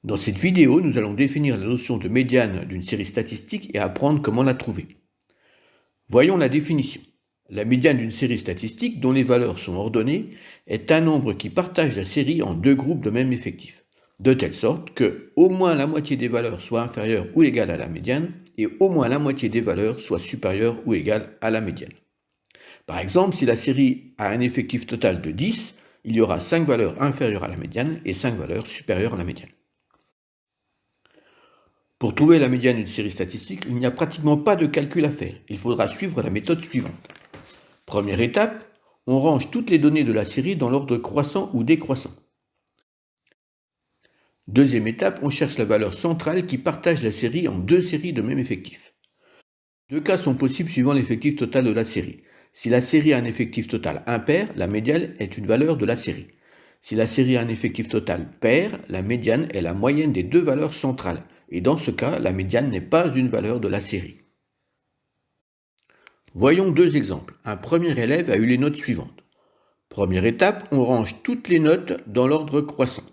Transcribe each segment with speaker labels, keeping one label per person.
Speaker 1: Dans cette vidéo, nous allons définir la notion de médiane d'une série statistique et apprendre comment la trouver. Voyons la définition. La médiane d'une série statistique dont les valeurs sont ordonnées est un nombre qui partage la série en deux groupes de même effectif, de telle sorte que au moins la moitié des valeurs soit inférieure ou égale à la médiane et au moins la moitié des valeurs soit supérieure ou égale à la médiane. Par exemple, si la série a un effectif total de 10, il y aura 5 valeurs inférieures à la médiane et 5 valeurs supérieures à la médiane. Pour trouver la médiane d'une série statistique, il n'y a pratiquement pas de calcul à faire. Il faudra suivre la méthode suivante. Première étape, on range toutes les données de la série dans l'ordre croissant ou décroissant. Deuxième étape, on cherche la valeur centrale qui partage la série en deux séries de même effectif. Deux cas sont possibles suivant l'effectif total de la série. Si la série a un effectif total impair, la médiane est une valeur de la série. Si la série a un effectif total pair, la médiane est la moyenne des deux valeurs centrales. Et dans ce cas, la médiane n'est pas une valeur de la série. Voyons deux exemples. Un premier élève a eu les notes suivantes. Première étape, on range toutes les notes dans l'ordre croissant.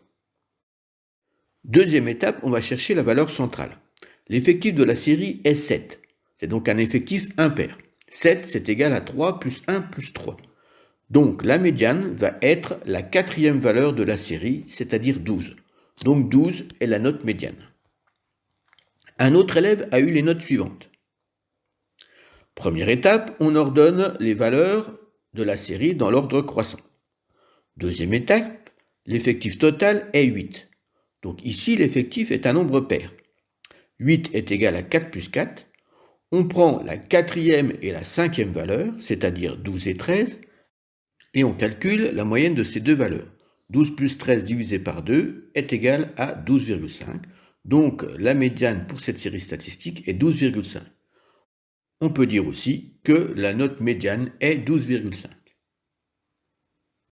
Speaker 1: Deuxième étape, on va chercher la valeur centrale. L'effectif de la série est 7. C'est donc un effectif impair. 7, c'est égal à 3 plus 1 plus 3. Donc la médiane va être la quatrième valeur de la série, c'est-à-dire 12. Donc 12 est la note médiane. Un autre élève a eu les notes suivantes. Première étape, on ordonne les valeurs de la série dans l'ordre croissant. Deuxième étape, l'effectif total est 8. Donc ici, l'effectif est un nombre pair. 8 est égal à 4 plus 4. On prend la quatrième et la cinquième valeur, c'est-à-dire 12 et 13, et on calcule la moyenne de ces deux valeurs. 12 plus 13 divisé par 2 est égal à 12,5. Donc la médiane pour cette série statistique est 12,5. On peut dire aussi que la note médiane est 12,5.